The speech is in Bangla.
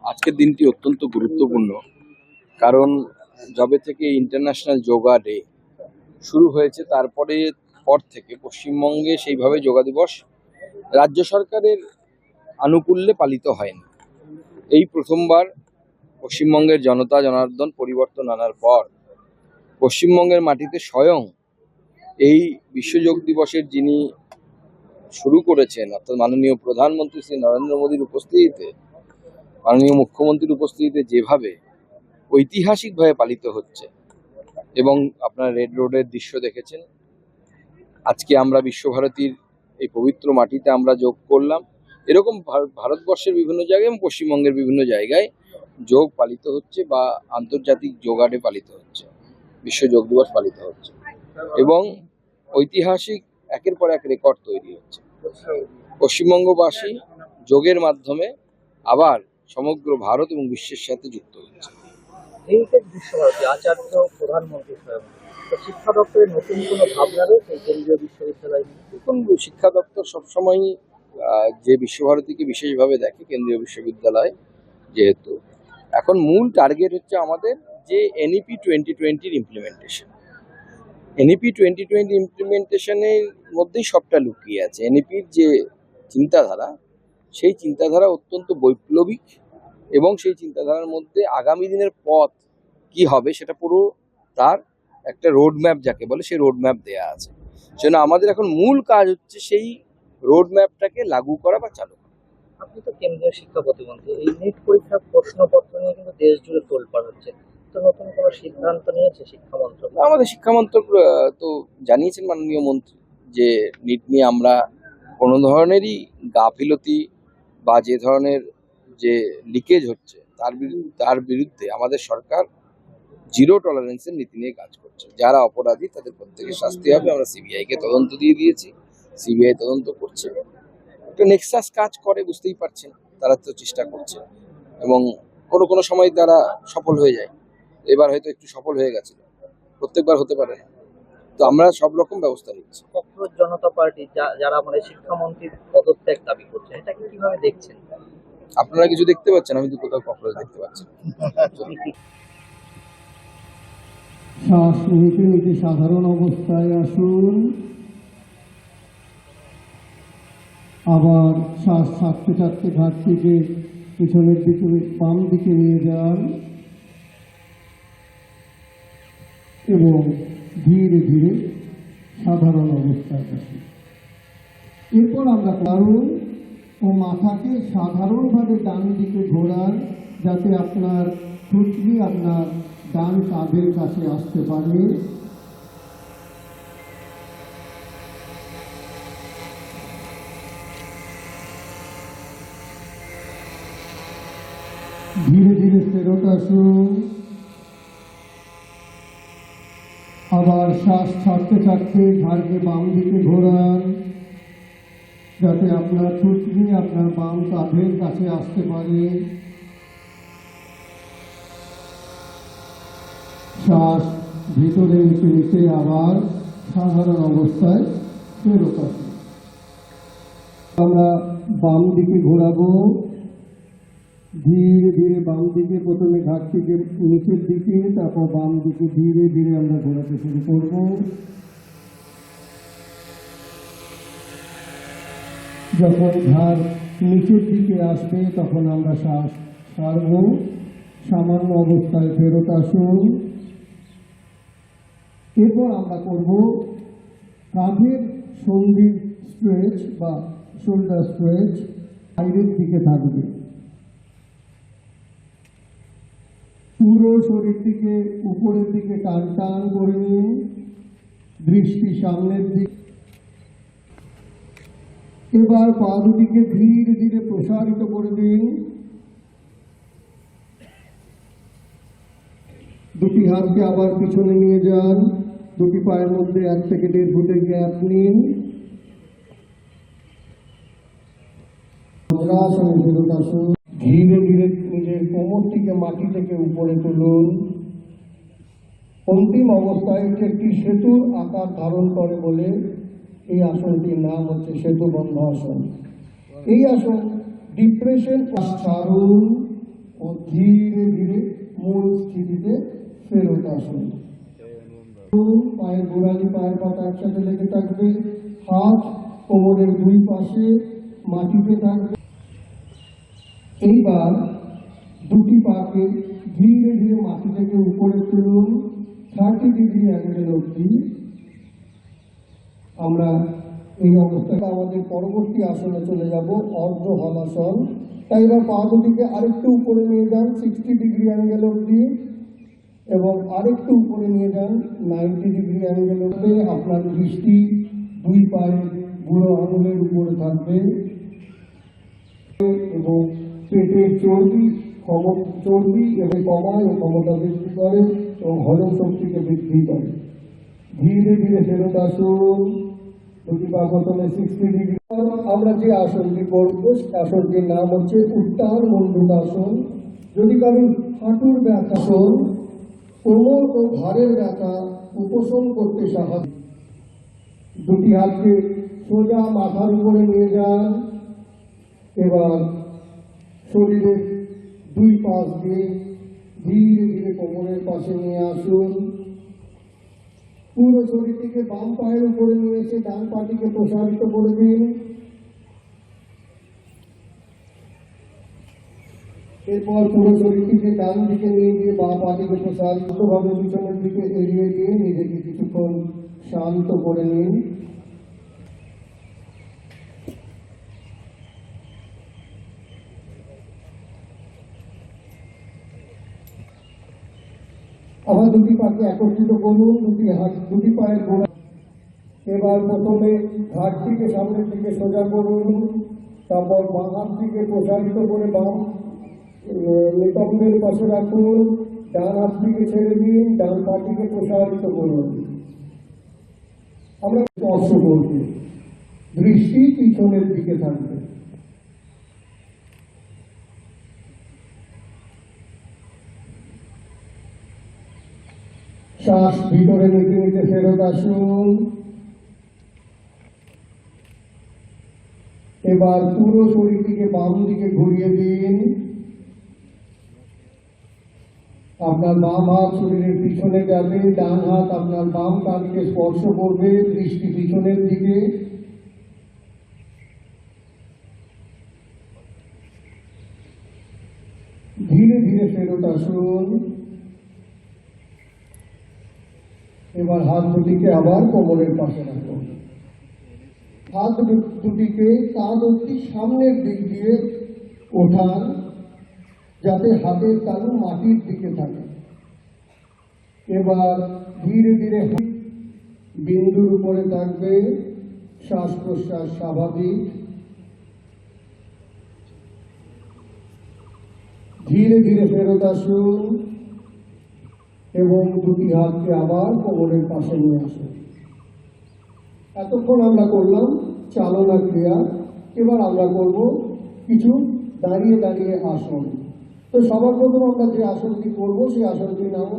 আজকের দিনটি অত্যন্ত গুরুত্বপূর্ণ। কারণ যবে থেকে ইন্টারন্যাশনাল যোগা ডে শুরু হয়েছে পর থেকে পশ্চিমবঙ্গে সেইভাবে যোগা দিবস রাজ্য সরকারের আনুকূল্যে পালিত হয়নি। এই প্রথমবার পশ্চিমবঙ্গের জনতা জনার্দন পরিবর্তন আনার পর পশ্চিমবঙ্গের মাটিতে স্বয়ং এই বিশ্ব যোগ দিবসের যিনি শুরু করেছেন, অর্থাৎ মাননীয় প্রধানমন্ত্রী শ্রী নরেন্দ্র মোদীর উপস্থিতিতে, মাননীয় মুখ্যমন্ত্রীর উপস্থিতিতে যেভাবে ঐতিহাসিকভাবে পালিত হচ্ছে, এবং আপনারা রেড রোডের দৃশ্য দেখেছেন। আজকে আমরা বিশ্বভারতীর এই পবিত্র মাটিতে আমরা যোগ করলাম। এরকম ভারতবর্ষের বিভিন্ন জায়গায় এবং পশ্চিমবঙ্গের বিভিন্ন জায়গায় যোগ পালিত হচ্ছে বা আন্তর্জাতিক যোগা ডে পালিত হচ্ছে, বিশ্ব যোগ দিবস পালিত হচ্ছে, এবং ঐতিহাসিক একের পর এক রেকর্ড তৈরি হচ্ছে। পশ্চিমবঙ্গবাসী যোগের মাধ্যমে আবার সমগ্র ভারত এবং বিশ্বের সাথে যুক্ত হচ্ছে। বিশ্বভারতী আচার্য প্রধানমন্ত্রী শিক্ষা দপ্তরের নতুন কোনো ভাবনা রয়েছে কেন্দ্রীয় বিশ্ববিদ্যালয়? দেখুন, শিক্ষা দপ্তর সবসময়ই যে বিশ্বভারতীকে বিশেষভাবে দেখে, কেন্দ্রীয় বিশ্ববিদ্যালয় যেহেতু, এখন মূল টার্গেট হচ্ছে আমাদের যে এনইপি 2020 ইমপ্লিমেন্টেশন। এনইপি 2020 ইমপ্লিমেন্টেশনের মধ্যেই সবটা লুকিয়ে আছে। এনইপির যে চিন্তাধারা, সেই চিন্তাধারা অত্যন্ত বৈপ্লবিক, এবং সেই চিন্তাধারার মধ্যে আগামী দিনের পথ কি হবে সেটা পুরো তার একটা রোড ম্যাপ, যাকে বলে, সেই রোড ম্যাপ দেওয়া আছে। সেজন্য আমাদের এখন মূল কাজ হচ্ছে সেই রোড ম্যাপটাকে লাগু করা বা চালু করা। আপনি তো কেন্দ্রীয় শিক্ষা প্রতিমন্ত্রী, এই নেট পরীক্ষার প্রশ্নপত্র নিয়ে কিন্তু দেশ জুড়ে তোলপাড় হচ্ছে, তো নতুন কোনো সিদ্ধান্ত নিয়েছে শিক্ষা মন্ত্রক? আমাদের শিক্ষা মন্ত্রক তো জানিয়েছেন মাননীয় মন্ত্রী যে নিট নিয়ে আমরা কোনো ধরনেরই গাফিলতি বা যে ধরনের যে লিকেজ হচ্ছে তার বিরুদ্ধে আমাদের সরকার জিরো টলারেন্সের নীতি নিয়ে কাজ করছে। যারা অপরাধী তাদের প্রত্যেকের শাস্তি হবে। আমরা সিবিআইকে তদন্ত দিয়ে দিয়েছি, সিবিআই তদন্ত করছে। একটা নেক্সাস কাজ করে, বুঝতেই পারছেন, তারা তো চেষ্টা করছে, এবং কোনো সময় তারা সফল হয়ে যায়। এবার হয়তো একটু সফল হয়ে গেছিল, প্রত্যেকবার হতে পারে না। তো আমরা সব রকম ব্যবস্থা নিচ্ছি। ককরোচ জনতা পার্টি যারা মানে শিক্ষামন্ত্রীর পদত্যাগ দাবি করছে, এটাকে কিভাবে দেখছেন? আপনারা কিছু দেখতে পাচ্ছেন, আমি তো কোথাও ককরোচ দেখতে পাচ্ছি। শ্বাস নিতে নিতে সাধারণ অবস্থায় আসুন, আবার শ্বাস ছাড়তে ছাড়তে ঘাট থেকে পিছনের দিকে বাম দিকে নিয়ে যান, এবং ধীরে ধীরে সাধারণ অবস্থায় আসুন। এরপর আমরা দারুণ ও মাথাকে সাধারণভাবে ডান দিকে ঘোরান, যাতে আপনার থুতনি আপনার ডান কাঁধের কাছে আসতে পারে। ধীরে ধীরে ফেরত আসুন, আবার শ্বাস ছাড়তে ছাড়তে ঘাড়কে বাম দিকে ঘোরান, যাতে আপনার থুতনি আপনার বাম কাঁধের কাছে আসতে পারে। শ্বাস ভিতরে নিতে নিতে আবার সাধারণ অবস্থায় ফেরত আসুন। আমরা বাম দিকে ঘোরাবো। ধীরে ধীরে বাম দিকে, প্রথমে ঘাট থেকে নিচের দিকে, তারপর বাম দিকে ধীরে ধীরে আমরা ঘোরাতে শুরু করব। যখন ঘাড় নিচের দিকে আসবে তখন আমরা শ্বাস ছাড়ব। সামান্য অবস্থায় ফেরত আসুন। এরপর আমরা করব কাঁধের সন্ধি স্ট্রেচ বা শোল্ডার স্ট্রেচ। বাইরের দিকে থাকবে, পুরো শরীরটিকে উপরের দিকে টান টান করে নিন, দৃষ্টি সামনের দিকে। এবার পা দুটিকে ধীরে ধীরে প্রসারিত করে দিন। দুটি হাতকে আবার পিছনে নিয়ে যান। দুটি পায়ের মধ্যে 1 থেকে 1.5 ফুটের গ্যাপ নিন। ফেরত আসুন। ধীরে ধীরে নিজের কোমরটিকে মাটি থেকে উপরে তুলুন। অন্তিম অবস্থায় একটি সেতুর আকার ধারণ করে বলে এই আসনটির নাম হচ্ছে সেতু বন্ধ আসন। এই আসন ডিপ্রেশন ছাড়ুন ও ধীরে ধীরে মূল স্থিতিতে ফেরত আসুন। পায়ের গোড়ালি পায়ের পাতা একসাথে লেগে থাকবে, হাত কোমরের দুই পাশে মাটিতে থাকবে। এইবার দুটি পাকে ধীরে ধীরে মাটি থেকে উপরে তুলুন 30 ডিগ্রি অ্যাঙ্গেল অবধি। আমরা এই অবস্থাটা আমাদের পরবর্তী আসনে চলে যাব, অর্ধ হলাসন। তাই এবার পা দুটিকে আরেকটু উপরে নিয়ে যান 60 ডিগ্রি অ্যাঙ্গেল অবধি এবং আরেকটু উপরে নিয়ে যান 90 ডিগ্রি অ্যাঙ্গেল অবধি। আপনার দৃষ্টি দুই পায়ের বুড়ো আঙুলের উপরে থাকবে এবং পেটের চর্বি এবং কমায় ও ক্ষমতা বৃদ্ধি করে এবং হজম শক্তিকে বৃদ্ধি করে। ধীরে ধীরে ফেরত আসুন। দুটি পা প্রথমে 60 ডিগ্রি। আমরা যে আসনটি করব আসনটির নাম হচ্ছে উত্তান মণ্ডূকাসন। যদি কারোর হাঁটুর ব্যথা, কোমর ও ঘাড়ের ব্যথা উপশম করতে সাহায্য। দুটি হাতকে সোজা মাথার উপরে নিয়ে যান। এবার শরীরের দুই পাশ দিয়ে ধীরে ধীরে কোমরের পাশে নিয়ে আসুন। পুরো শরীরটিকে বাম পায়ের উপরে নিয়ে এসে ডান পাটিকে প্রসারিত করে দিন। এরপর পুরো শরীরটিকে ডান দিকে নিয়ে গিয়ে বাম পাটিকে প্রসারিত ভাবে পিছনের দিকে এড়িয়ে দিয়ে নিজেকে কিছুক্ষণ শান্ত করে নিন। আবার দুটি পাকে একত্রিত করুন, দুটি পায়ের গোড়া। এবার প্রথমে ঘাটটিকে সামনের দিকে সোজা করুন, তারপর বাম হাতটিকে প্রসারিত করে বাম নিতম্বের পাশে রাখুন, ডান হাতটিকে ছেড়ে দিন, ডান পাটিকে প্রসারিত করুন। আমরা স্পর্শ করছি, দৃষ্টি পিছনের দিকে থাকবে। শ্বাস ভিতরে নিতে নিতে ফেরত আসুন। এবার পুরো শরীরটিকে বাম দিকে ঘুরিয়ে দিন। আপনার বাম হাত শরীরের পিছনে যাবে, ডান হাত আপনার বাম কাঁধকে স্পর্শ করবে, দৃষ্টি পিছনের দিকে। ধীরে ধীরে ফেরত আসুন। এবার হাত দুটিকে আবার কোমরের পাশে রাখুন। হাত দুটিকে কাঁধ অবধি সামনের দিক দিয়ে ওঠান, যাতে হাতের তালু মাটির দিকে থাকে। এবার ধীরে ধীরে বিন্দুর উপরে থাকবে, শ্বাস প্রশ্বাস স্বাভাবিক। ধীরে ধীরে ফেরত আসুন এবং দুটি হাতকে আবার কোমরের পাশে নিয়ে আসুন। এতক্ষণ আমরা করলাম চালনা ক্রিয়া। এবার আমরা করব কিছু দাঁড়িয়ে দাঁড়িয়ে আসন। তো সবার প্রথম আমরা যে আসনটি করব সেই আসনটির নাম